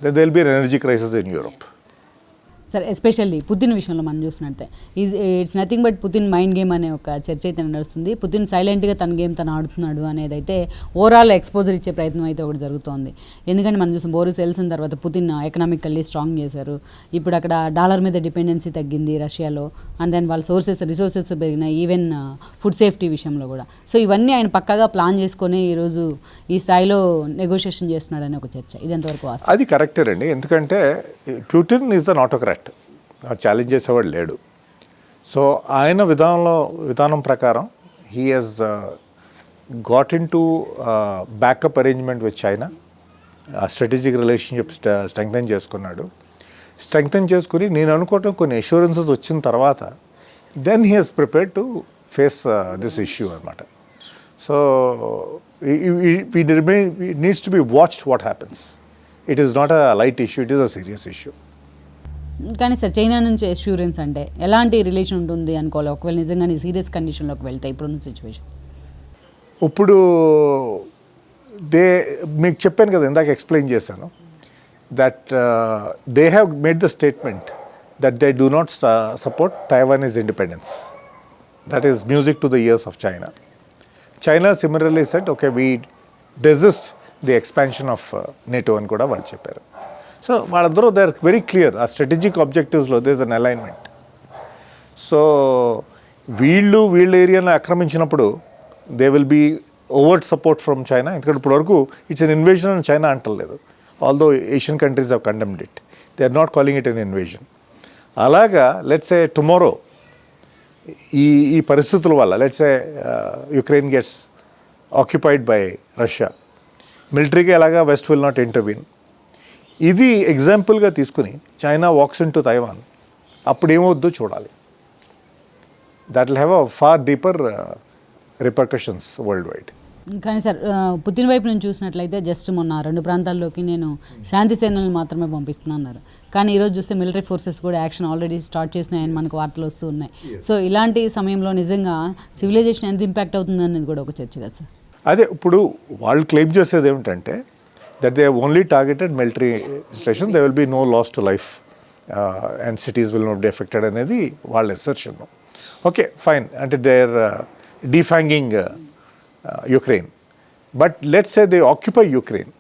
then they will be an energy crisis in Europe. Sir especially Putin విషయంలో మనం చూసినట్టే it's nothing but Putin mind game అనే ఒక చర్చ అయితే నడుస్తుంది. పుతిన్ సైలెంట్గా తన గేమ్ తను ఆడుతున్నాడు అనేది అయితే ఓవరాల్ ఎక్స్పోజర్ ఇచ్చే ప్రయత్నం అయితే ఒకటి జరుగుతోంది. ఎందుకంటే మనం చూసాం బోరిస్ ఎల్సిన్ తర్వాత పుతిన్ ఎకనామికల్లీ స్ట్రాంగ్ చేశారు. ఇప్పుడు అక్కడ డాలర్ మీద డిపెండెన్సీ తగ్గింది రష్యాలో, అండ్ దెన్ వాళ్ళ రిసోర్సెస్ పెరిగినాయి, ఈవెన్ ఫుడ్ సేఫ్టీ విషయంలో కూడా. సో ఇవన్నీ ఆయన పక్కాగా ప్లాన్ చేసుకొని ఈరోజు ఈ స్థాయిలో నెగోషియేషన్ చేస్తున్నాడని ఒక చర్చ. ఇది ఎంతవరకు వాస్తవం? అది కరెక్టే అండి, ఎందుకంటే Putin is an autocrat, challenge చేసేవాడు లేడు. సో ఆయన విధానం ప్రకారం he has got in to backup arrangement with China, strategic relationship strengthen చేసుకుని నేను అనుకోవటం కొన్ని అష్యూరెన్సెస్ వచ్చిన తర్వాత then he has prepared to face this issue అనమాట. So it needs to be watched what happens. It is not a light issue, it is a serious issue. కానీ sir China నుంచి assurance అంటే ఎలాంటి relation ఉంటుంది అనుకోవాలి ఒకవేళ నిజంగానే serious కండిషన్లోకి వెళ్తే ఇప్పుడున్న సిచ్యువేషన్? ఇప్పుడు మీకు చెప్పాను కదా, ఇందాక ఎక్స్ప్లెయిన్ చేశాను, that they have made the statement that they do not support Taiwanese independence. That is music to the ears of China. China similarly said okay we desist the expansion of NATO అని కూడా వాళ్ళు చెప్పారు. So వాళ్ళందరూ they are very clear, ఆ strategic ఆబ్జెక్టివ్స్లో there is an alignment. So వీళ్ళ ఏరియాను ఆక్రమించినప్పుడు they will be overt support from China. ఎందుకంటే ఇప్పుడు వరకు ఇట్స్ అన్ ఇన్వేజన్ అని చైనా అంటలేదు, although Asian countries have condemned it, they are not calling it an invasion. అలాగా లెట్స్ సే టుమారో ఈ పరిస్థితుల వల్ల let's say Ukraine gets occupied by Russia, మిలిటరీగా ఎలాగా వెస్ట్ విల్ నాట్ ఇంటర్వీన్. ఇది ఎగ్జాంపుల్గా తీసుకుని China walks in to Taiwan, అప్పుడు ఏమవుద్దో చూడాలి. That will have a far deeper repercussions worldwide. కానీ సార్ పుతిన్ వైపు నుంచి చూసినట్లయితే జస్ట్ మొన్న 2 ప్రాంతాల్లోకి నేను శాంతి సేనలను మాత్రమే పంపిస్తున్నా అన్నారు. కానీ ఈరోజు చూస్తే మిలిటరీ ఫోర్సెస్ కూడా యాక్షన్ ఆల్రెడీ స్టార్ట్ చేసినాయని మనకు వార్తలు వస్తూ ఉన్నాయి. సో ఇలాంటి సమయంలో నిజంగా సివిలైజేషన్ ఎంత ఇంపాక్ట్ అవుతుంది అనేది కూడా ఒక చర్చ కదా సార్? అదే ఇప్పుడు వాళ్ళు క్లెయిమ్ చేసేది ఏమిటంటే that they have only targeted military installations, there will be no loss to life and cities will not be affected అనేది వాళ్ళ assertion. ఓకే ఫైన్, అంటే they are defanging Ukraine, but let's say they occupy Ukraine,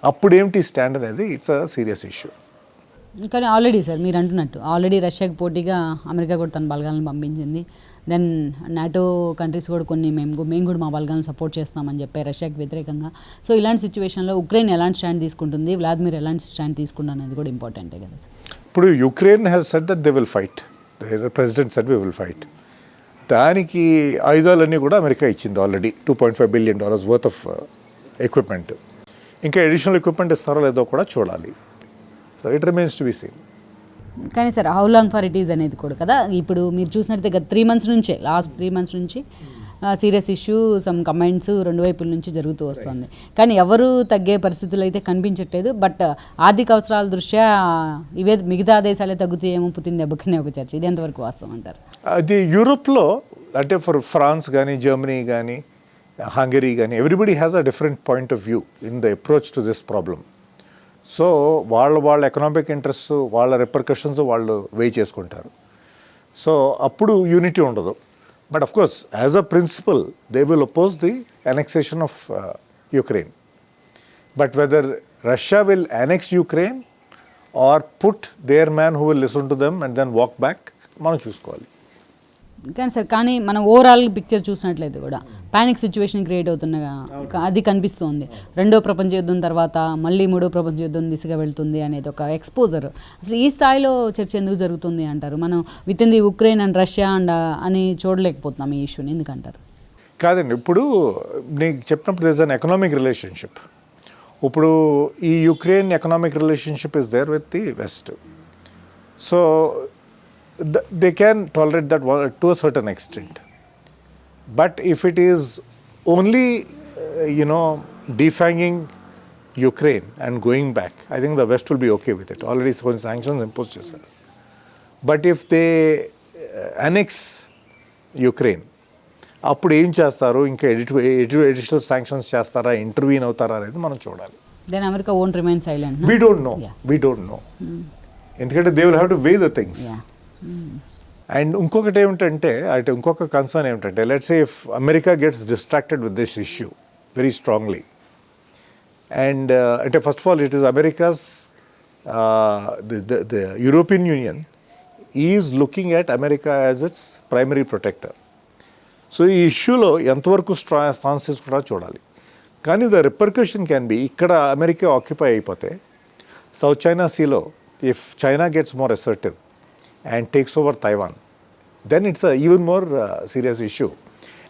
అప్పుడు ఏమిటి stand అనేది it's a serious issue. కానీ already sir మీరు అంటున్నట్టు already రష్యాకి పోటీగా America కూడా తన బలగాలను పంపించింది. దెన్ నాటో కంట్రీస్ కూడా కొన్ని మేము కూడా మా బలగాలను సపోర్ట్ చేస్తామని చెప్పారు రష్యాకి వ్యతిరేకంగా. సో ఇలాంటి సిచ్యువేషన్లో ఉక్రెయిన్ ఎలాంటి స్టాండ్ తీసుకుంటుంది, వ్లాదిమిర్ ఎలాంటి స్టాండ్ తీసుకుంటుంది అనేది కూడా ఇంపార్టెంటే కదా సార్? ఇప్పుడు Ukraine has said that they will fight, the president said we will fight. దానికి ఆయుధాలన్నీ కూడా అమెరికా ఇచ్చింది already, $2.5 billion worth of equipment. ఇంకా ఎడిషనల్ ఎక్విప్మెంట్ ఇస్తారో లేదో కూడా చూడాలి. So it remains to be seen. కానీ sir how long for it is అనేది కూడా కదా, ఇప్పుడు మీరు చూసినట్లయితే గత 3 months నుంచే, లాస్ట్ 3 months నుంచి సీరియస్ ఇష్యూ సమ్ కమెంట్స్ 2 వైపుల నుంచి జరుగుతూ వస్తుంది. కానీ ఎవరు తగ్గే పరిస్థితులు అయితే కనిపించట్లేదు. బట్ ఆర్థిక అవసరాల దృష్ట్యా ఇవే మిగతా దేశాలే తగ్గుతాయేమో పుతిన్ దెబ్బకనే ఒక చర్చ. ఇది ఎంతవరకు వాస్తవం అంటారు? అది యూరోప్లో అంటే ఫర్ ఫ్రాన్స్ కానీ జర్మనీ కానీ హంగరీ కానీ everybody has a different point of view in the approach to this problem. So వాళ్ళ ఎకనామిక్ ఇంట్రెస్ట్, వాళ్ళ రిపర్కషన్స్ వాళ్ళు వెయి చేసుకుంటారు. సో అప్పుడు యూనిటీ ఉండదు. But of course as a principle they will oppose the annexation of Ukraine. But whether Russia will annex Ukraine or put their man who will listen to them and then walk back మనం చూసుకోవాలి. కానీ sir కానీ మనం overall picture చూసినట్లయితే కూడా panic situation create అవుతుండగా అది కనిపిస్తుంది. 2వ ప్రపంచ యుద్ధం తర్వాత మళ్ళీ 3వ ప్రపంచ యుద్ధం దిశగా వెళ్తుంది అనేది ఒక ఎక్స్పోజర్. అసలు ఈ స్థాయిలో చర్చ ఎందుకు జరుగుతుంది అంటారు? మనం with in the Ukraine and Russia and అని చూడలేకపోతున్నాం ఈ ఇష్యూని, ఎందుకంటారు? కాదండి, ఇప్పుడు నీకు చెప్పినప్పుడు there is an economic relationship. ఇప్పుడు ఈ Ukraine economic relationship is there with the west. So they can tolerate that to a certain extent. But if it is only defanging Ukraine and going back, I think the West will be okay with it. Already some sanctions imposed చేశారు. But if they annex Ukraine, అప్పుడు ఏం చేస్తారు, ఇంకా additional sanctions చేస్తారా, intervene అవుతారా అనేది మనం చూడాలి. Then America won't remain silent. We don't know. ఎందుకంటే they will have to weigh the things. And ఇంకొకటి ఏమిటంటే, అంటే ఇంకొక కన్సర్న్ ఏమిటంటే, let's say if America gets distracted with this issue very strongly, and అంటే first of all it is America's, the European Union is looking at America as its primary protector. So ఈ ఇష్యూలో ఎంతవరకు stance తీసుకుంటారో చూడాలి. కానీ the repercussion can be, ఇక్కడ America occupy అయిపోతే south China సీలో if China gets more assertive and takes over Taiwan, then it's even more serious issue.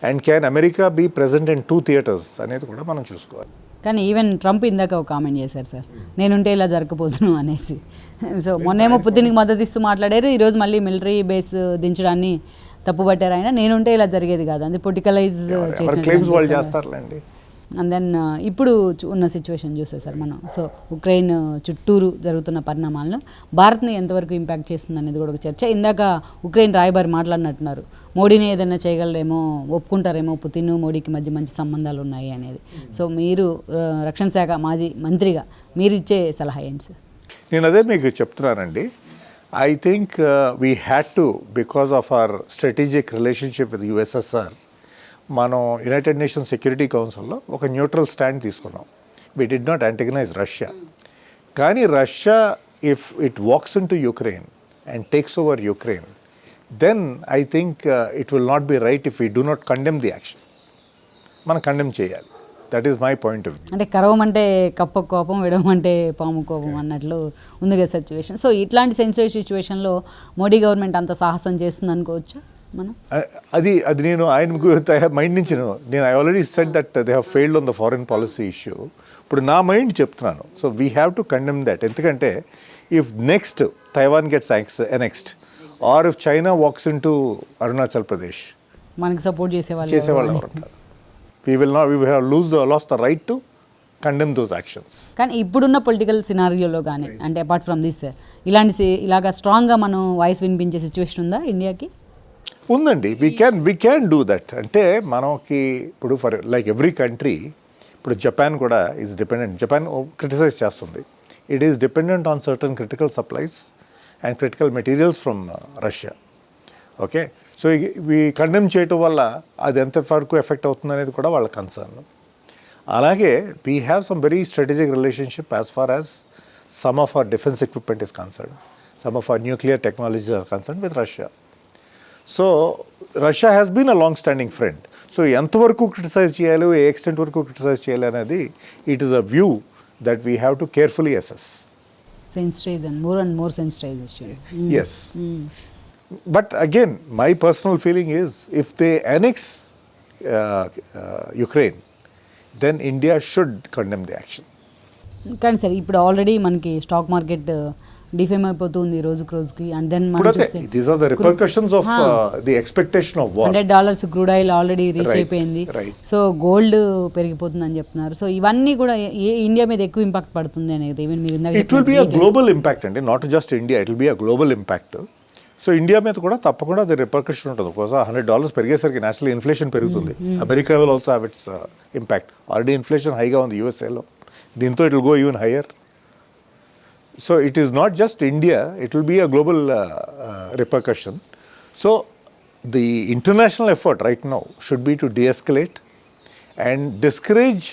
And can America be present in 2 theatres అనేది కూడా మనం చూసుకోవాలి. కానీ ఈవెన్ ట్రంప్ ఇందాక ఒక కామెంట్ చేశారు సార్, నేనుంటే ఇలా జరగకపోతును అనేసి. సో మొన్నేమో పుతిన్కి మద్దతు ఇస్తూ మాట్లాడారు, ఈరోజు మళ్ళీ మిలిటరీ బేస్ దించడాన్ని తప్పుపట్టారు ఆయన. నేనుంటే ఇలా జరిగేది కాదు, అది పొలిటికలైజ్ చేస్తారు. అండ్ దెన్ ఇప్పుడు ఉన్న సిచ్యువేషన్ చూస్తే సార్ మనం, సో ఉక్రెయిన్ చుట్టూరు జరుగుతున్న పరిణామాలను భారత్ని ఎంతవరకు ఇంపాక్ట్ చేస్తుంది అనేది కూడా ఒక చర్చ. ఇందాక ఉక్రెయిన్ రాయబారి మాట్లాడినట్టున్నారు, మోడీని ఏదైనా చేయగలరేమో, ఒప్పుకుంటారేమో పుతిన్ మోడీకి మధ్య మంచి సంబంధాలు ఉన్నాయి అనేది. సో మీరు రక్షణ శాఖ మాజీ మంత్రిగా మీరు ఇచ్చే సలహా ఏంటి సార్? నేను అదే మీకు చెప్తున్నానండి. I think we had to, because of our strategic relationship with USSR, మనం యునైటెడ్ నేషన్స్ సెక్యూరిటీ కౌన్సిల్లో ఒక న్యూట్రల్ స్టాండ్ తీసుకున్నాం. We did not antagonise Russia. కానీ Russia if it walks in to Ukraine and takes over Ukraine, then I think it will not be right if we do not condemn the action. మనం condemn చేయాలి. That is my point of view. అంటే కరవమంటే కప్ప కోపం, విడవమంటే పాము కోపం అన్నట్లు ఉంది కదా సిచ్యువేషన్. సో ఇట్లాంటి సెన్సిటివ్ సిచ్యువేషన్లో మోడీ గవర్నమెంట్ అంత సాహసం చేస్తుంది అనుకోవచ్చా మనం? అది నేను ఆయన మైండ్ నుంచి నేను I already said that they have failed on the foreign policy issue. ఇప్పుడు నా మైండ్ చెప్తున్నాను. So we have to condemn that. ఎందుకంటే if next Taiwan gets annexed or if China walks in to Arunachal Pradesh, మనకి support చేసేవాళ్ళు ఎవరు ఉంటారు? we have lost the right to condemn those actions. కానీ ఇప్పుడున్న పొలిటికల్ సినారియోలో కానీ, అంటే అపార్ట్ ఫ్రమ్ దిస్, ఇలాగా స్ట్రాంగ్గా మనం వాయిస్ వినిపించే సిచ్యువేషన్ ఉందా ఇండియాకి? ఉందండి. we can do that. అంటే మనకి ఇప్పుడు ఫర్ లైక్ ఎవ్రీ కంట్రీ, ఇప్పుడు జపాన్ కూడా ఈజ్ డిపెండెంట్. జపాన్ క్రిటిసైజ్ చేస్తుంది. It is dependent on certain critical supplies and critical materials from Russia. Okay, so ఇవి కండెమ్ చేయటం వల్ల అది ఎంతవరకు ఎఫెక్ట్ అవుతుంది అనేది కూడా వాళ్ళ కన్సర్న్. అలాగే we have some very strategic relationship as far as some of our defence equipment is concern, some of our nuclear technologies are concern with Russia. So Russia has been a long standing friend. So ఎంతవరకు criticise చేయాలి, ఏ extent వరకు criticise చేయాలి అనేది it is a view that we have to carefully assess. Sensitization, more and more sensitization. Yes. But again, my personal feeling is if they annex Ukraine, then India should condemn the action. కానీ sir ఇప్పుడు already మనకి stock market defame అయిపోతుంది రోజుకి. And then these are the repercussions of the expectation of war. $100 crude oil already reach అయిపోయింది. So gold పెరిగిపోతుందని చెప్తున్నారు. So ఇవన్నీ కూడా India మీద ఎక్కువ ఇంపాక్ట్ పడుతుంది అనేది ఈవెన్ మీరు ఇందాక it will be a global impact అండి, not just India, it will be a global impact. So India మీద కూడా తప్పకుండా అది రిపర్కషన్ ఉంటుంది. ఒకసారి $100 పెరిగేసరికి నేషనల్ ఇన్ఫ్లేషన్ పెరుగుతుంది. America will also have its impact. Already inflation హైగా ఉంది యూఎస్ఏలో, దీంతో it will go even higher. So it is not just India, it will be a global repercussion. So the international effort right now should be to de-escalate and discourage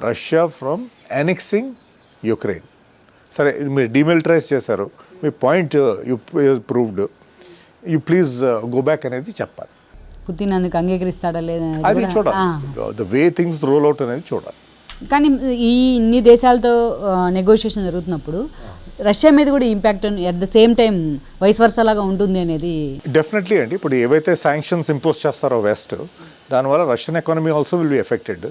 Russia from annexing Ukraine. Sir, మీరు demilitarize చేశారు, మీ point you proved, you please go back అనేది చెప్పాలి. Putin అందుకు అంగీకరిస్తాడా లేదా అది చూడాలి. The way things roll out అనేది చూడాలి. కానీ ఈ ఇన్ని దేశాలతో నెగోషియేషన్ జరుగుతున్నప్పుడు రష్యా మీద కూడా impact at the same time vice versa లాగా ఉంటుంది అనేది డెఫినెట్లీ అండి. ఇప్పుడు ఏవైతే శాంక్షన్స్ ఇంపోజ్ చేస్తారో వెస్ట్, దానివల్ల Russian economy also will be affected.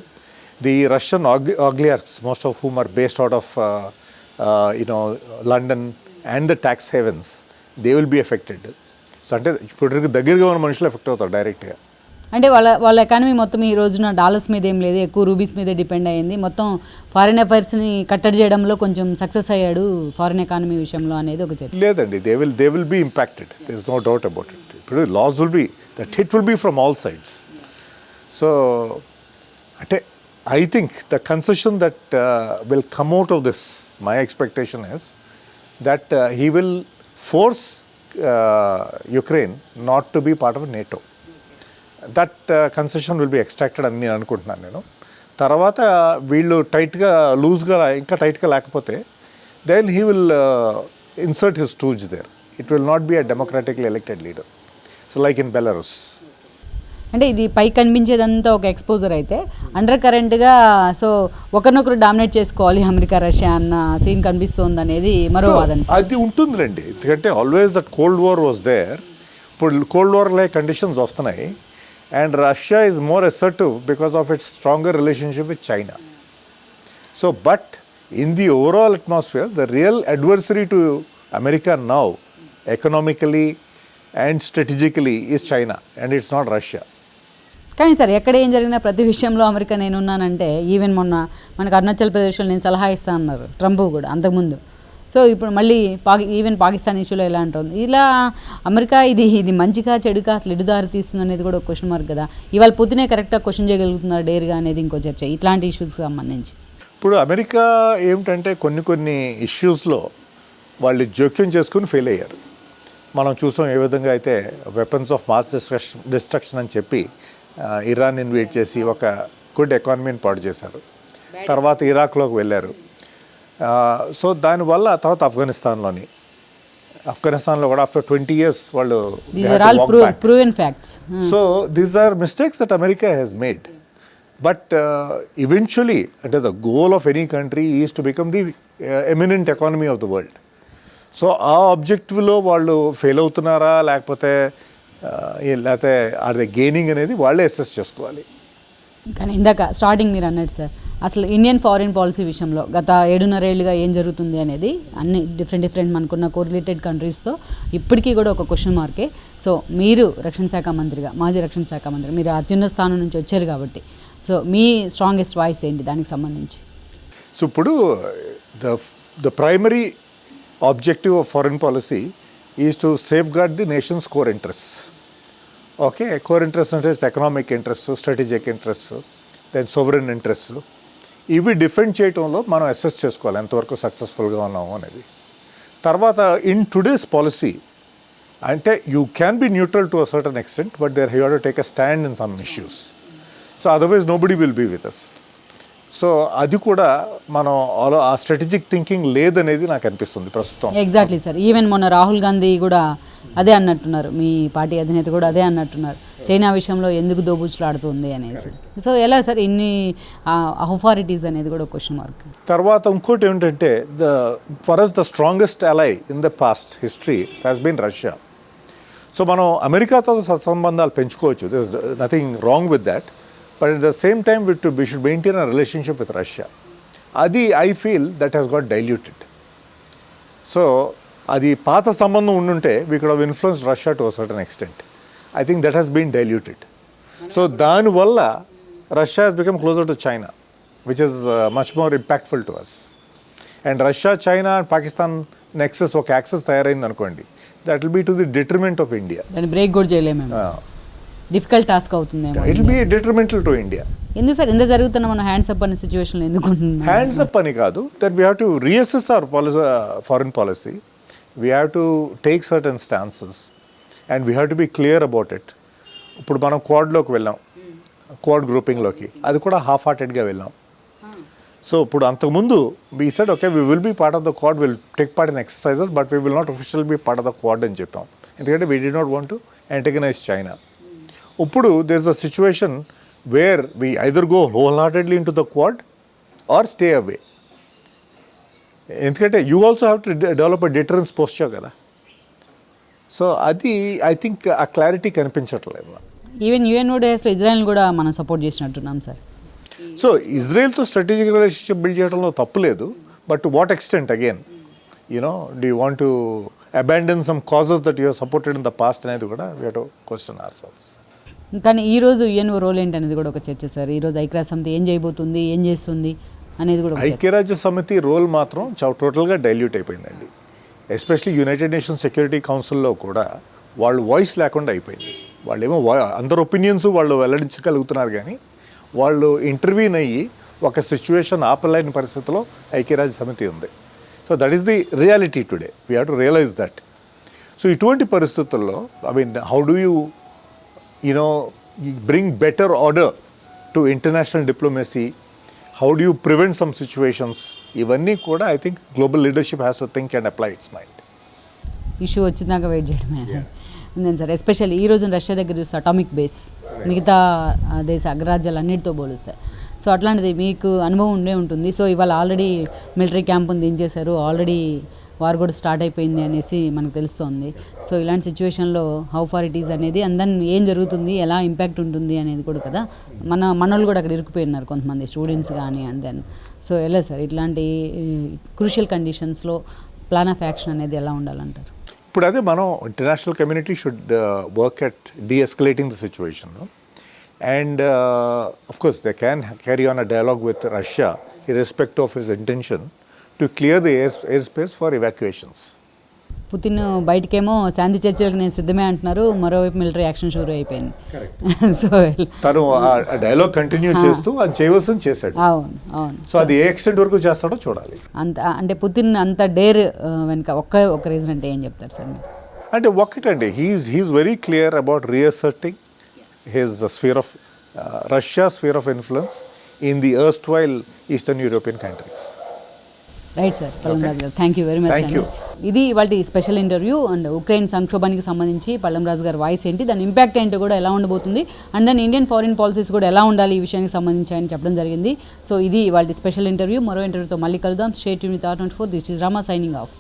The Russian oligarchs, most of whom are based out of London and the tax havens, they will be affected. So అంటే ఇప్పుడు దగ్గరగా ఉన్న మనుషులు ఎఫెక్ట్ అవుతారు డైరెక్ట్గా. అంటే వాళ్ళ ఎకానమీ మొత్తం ఈ రోజున డాలర్స్ మీద ఏం లేదు, ఎక్కువ రూబీస్ మీదే డిపెండ్ అయ్యింది. మొత్తం ఫారిన్ అఫైర్స్ని కట్టడి చేయడంలో కొంచెం సక్సెస్ అయ్యాడు ఫారిన్ ఎకానమీ విషయంలో అనేది ఒక చర్చ. లేదండి, they will be impacted, there is no doubt about it. ఇప్పుడు loss will be, that hit will be from all sides. So అంటే I think the concession that will come out of this, my expectation is that he will force Ukraine not to be part of NATO. That concession will be extracted అని నేను అనుకుంటున్నాను నేను. తర్వాత వీళ్ళు టైట్గా లూజ్గా ఇంకా టైట్గా లేకపోతే then he will insert his stooge there. It will not be a democratically elected leader. So like in Belarus. అంటే ఇది పై కనిపించేదంతా ఒక ఎక్స్పోజర్ అయితే అండర్ కరెంట్గా సో ఒకరినొకరు డామినేట్ చేసుకోవాలి అమెరికా రష్యా అన్న సీన్ కనిపిస్తుంది అనేది మరో వాదన. అది ఉంటుందిలేండి, ఎందుకంటే always that cold war was there. ఇప్పుడు కోల్డ్ వార్ లైక్ కండిషన్స్ వస్తున్నాయి and Russia is more assertive because of its stronger relationship with China. So but in the overall atmosphere the real adversary to America now economically and strategically is China and it's not Russia. కానీ sir ఎక్కడ ఏం జరిగినా ప్రతి విషయంలో America నేనున్నానంటే even మొన్న మనకు అరుణాచల్ ప్రదేశ్లో నేను సలహా ఇస్తాను అన్నారు ట్రంప్ కూడా అంతకుముందు. సో ఇప్పుడు మళ్ళీ ఈవెన్ పాకిస్తాన్ ఇష్యూలో ఎలా అంటుంది ఇలా అమెరికా ఇది మంచిగా చెడుగా అసలు ఎడుదారి తీస్తుంది అనేది కూడా ఒక క్వశ్చన్ మార్క్ కదా. ఇవాళ పొద్దునే కరెక్ట్గా క్వశ్చన్ చేయగలుగుతున్నారు డేర్గా అనేది ఇంకో చర్చ ఇట్లాంటి ఇష్యూస్కి సంబంధించి. ఇప్పుడు అమెరికా ఏమిటంటే కొన్ని ఇష్యూస్లో వాళ్ళు జోక్యం చేసుకుని ఫెయిల్ అయ్యారు. మనం చూసాం ఏ విధంగా అయితే వెపన్స్ ఆఫ్ మాస్ డిస్ట్రక్షన్ అని చెప్పి ఇరాన్ ఇన్వైట్ చేసి ఒక గుడ్ ఎకానమీని పాడు చేశారు. తర్వాత ఇరాక్లోకి వెళ్ళారు. సో దానివల్ల తర్వాత ఆఫ్ఘనిస్తాన్లో కూడా ఆఫ్టర్ 20 years వాళ్ళు so these are mistakes that America has made. But eventually అంటే the goal of any country is to become the eminent economy of the world. So ఆ ఆబ్జెక్టివ్లో వాళ్ళు ఫెయిల్ అవుతున్నారా లేకపోతే ఆర్ దే గెయినింగ్ అనేది వాళ్ళే assess చేసుకోవాలి. కానీ ఇందాక స్టార్టింగ్ మీరు అన్నట్టు సార్ అసలు ఇండియన్ ఫారిన్ పాలసీ విషయంలో గత 7.5 ఏళ్ళుగా ఏం జరుగుతుంది అనేది అన్ని డిఫరెంట్ మనకున్న కోరిలేటెడ్ కంట్రీస్తో ఇప్పటికీ కూడా ఒక క్వశ్చన్ మార్కే. సో మీరు రక్షణ శాఖ మంత్రిగా మాజీ రక్షణ శాఖ మంత్రి మీరు అత్యున్నత స్థానం నుంచి వచ్చారు కాబట్టి సో మీ స్ట్రాంగెస్ట్ వాయిస్ ఏంటి దానికి సంబంధించి? సో ఇప్పుడు the primary objective of foreign policy is to safeguard the nation's core interest. Okay, core interest అంటే economic interest, strategic interest, then sovereign interest. ఇవి డిఫెండ్ చేయడంలో మనం అసెస్ చేసుకోవాలి ఎంతవరకు సక్సెస్ఫుల్గా ఉన్నాము అనేది. తర్వాత ఇన్ టుడేస్ పాలసీ అంటే you can be neutral to a certain extent but there you have to take a stand in some issues. So otherwise nobody will be with us. So అది కూడా మనం ఆ స్ట్రాటజిక్ థింకింగ్ లేదనేది నాకు అనిపిస్తుంది ప్రస్తుతం. Exactly sir. Even మొన్న రాహుల్ గాంధీ కూడా అదే అన్నట్టున్నారు, మీ పార్టీ అధినేత కూడా అదే అన్నట్టున్నారు, చైనా విషయంలో ఎందుకు దోబూచులాడుతుంది అనేసి. సో ఎలా సార్ ఇన్ని అథారిటీస్ అనేది కూడా క్వశ్చన్ మార్క్. తర్వాత ఇంకోటి ఏంటంటే for us the strongest ally in the past history has been Russia. So మనం అమెరికాతో సత్సంబంధాలు పెంచుకోవచ్చు, there is nothing wrong with that. But at the same time, we should maintain a relationship with Russia. Adi, I feel that has got diluted. So, adi paatha sambandham unnunte, we could have influenced Russia to a certain extent. I think that has been diluted. So, dani valla, Russia has become closer to China, which is much more impactful to us. And Russia, China, and Pakistan nexus, oka access tayarayindi anukondi. That will be to the detriment of India. Then break good jayalem. Difficult task అవుతుందేమో. It will be detrimental to India. ఎందుకు sir ఇంత జరుగుతున్న మన hands up అనే సిచ్యువేషన్లో ఎందుకు ఉంటున్నాం? Hands up అని కాదు, that we have to reassess our foreign policy. We have to take certain stances and we have to be clear about it. ఇప్పుడు మనం క్వాడ్లోకి వెళ్ళాం, క్వాడ్ గ్రూపింగ్లోకి, అది కూడా హాఫ్ హార్టెడ్గా వెళ్ళాం. సో ఇప్పుడు అంతకుముందు we said okay we will be part of the Quad, will take part in exercises but we will not official be part of the Quad అని చెప్పాం. ఎందుకంటే we do not want to antagonize China. ఇప్పుడు there is a situation where we either go wholeheartedly in to the Quad or stay away. ఎందుకంటే you also have to develop a deterrence posture కదా. So అది I think ఆ clarity కనిపించట్లేదు. Even యుఎన్ఓడిఎస్లో Israel కూడా మనం support చేసినట్టున్నాం sir. So ఇజ్రాయెల్తో స్ట్రాటజిక్ రిలేషన్షిప్ బిల్డ్ చేయడంలో తప్పు లేదు, but to what extent again do you want to abandon some causes that you have supported in the past అనేది కూడా we have to question ourselves. కానీ ఈరోజు UNO role ఏంటనేది కూడా ఒక చర్చ సార్. ఈరోజు ఐక్యరాజ్య సమితి ఏం చేయబోతుంది, ఏం చేస్తుంది అనేది కూడా ఒక చర్చ. ఐక్యరాజ్య సమితి రోల్ మాత్రం టోటల్గా డైల్యూట్ అయిపోయిందండి. ఎస్పెషలీ యునైటెడ్ నేషన్స్ సెక్యూరిటీ కౌన్సిల్లో కూడా వాళ్ళు వాయిస్ లేకుండా అయిపోయింది. వాళ్ళేమో అందరు ఒపీనియన్స్ వాళ్ళు వెల్లడించగలుగుతున్నారు, కానీ వాళ్ళు ఇంటర్వ్యూన్ అయ్యి ఒక సిచ్యువేషన్ ఆపలేని పరిస్థితిలో ఐక్యరాజ్య సమితి ఉంది. So that is the reality today. We have to realise that. So ఇటువంటి పరిస్థితుల్లో how do you bring better order to international diplomacy? How do you prevent some situations? ఇవన్నీ కూడా I think global leadership has to think and apply its mind. Issue వచ్చిందాక wait చేయడమే నేను sir. Especially ఈ రోజు Russia దగ్గర చూస్తే atomic base మిగతా దేశ అగ్రరాజ్యాలు అన్నిటితో పోలుస్తాయి. సో అట్లాంటిది మీకు అనుభవం ఉండే ఉంటుంది. సో ఇవాళ ఆల్రెడీ మిలిటరీ క్యాంపుని దించేశారు, ఆల్రెడీ వార్ కూడా స్టార్ట్ అయిపోయింది అనేసి మనకు తెలుస్తోంది. సో ఇలాంటి సిచ్యువేషన్లో హౌ ఫార్ ఇట్ ఈజ్ అనేది అండ్ దెన్ ఏం జరుగుతుంది, ఎలా ఇంపాక్ట్ ఉంటుంది అనేది కూడా కదా. మనోళ్ళు కూడా అక్కడ ఇరుక్కుపోయినారు కొంతమంది స్టూడెంట్స్ కానీ. అండ్ దెన్ సో ఎలా సార్ ఇట్లాంటి క్రూషియల్ కండిషన్స్లో ప్లాన్ ఆఫ్ యాక్షన్ అనేది ఎలా ఉండాలంటారు? ఇప్పుడు అదే మనం international community should work at de-escalating the situation. And of course they can carry on a dialogue with Russia irrespective of his intention to clear the airspace for evacuations. Putin బయటకేమో శాంతి చర్చలకు నేను సిద్ధమే అంటున్నారు, మరోవైపు మిలిటరీ యాక్షన్ షురూ అయిపోయింది. So తను ఆ డైలాగ్ కంటిన్యూ చేస్తూ అది చేయవలసింది చేశాడు. అవును. సో అది ఏ ఎక్స్టెంట్ వరకు చేస్తాడో చూడాలి. అంటే పుతిన్ అంత డేర్ వెనుక ఒక రీజన్ అంటే ఏం చెప్తారు సార్ మీరు? అంటే ఒకటండి, he is very clear about reasserting his sphere of Russia sphere of influence in the erstwhile eastern European countries. Right sir. Pallam Raju గారు, థ్యాంక్ యూ వెరీ మచ్ అండి. ఇది ఇవాళ స్పెషల్ ఇంటర్వ్యూ. అండ్ ఉక్రెయిన్ సంక్షోభానికి సంబంధించి పల్లం రాజు గారి వాయిస్ ఏంటి, దాని ఇంపాక్ట్ ఏంటో కూడా ఎలా ఉండబోతుంది, అండ్ దాని ఇండియన్ ఫారిన్ పాలసీస్ కూడా ఎలా ఉండాలి ఈ విషయానికి సంబంధించి అని చెప్పడం జరిగింది. సో ఇది ఇవాళ స్పెషల్ ఇంటర్వ్యూ. మరో ఇంటర్వ్యూతో మళ్ళీ కలుద్దాం. Stay tune with R24. This is Rama signing off.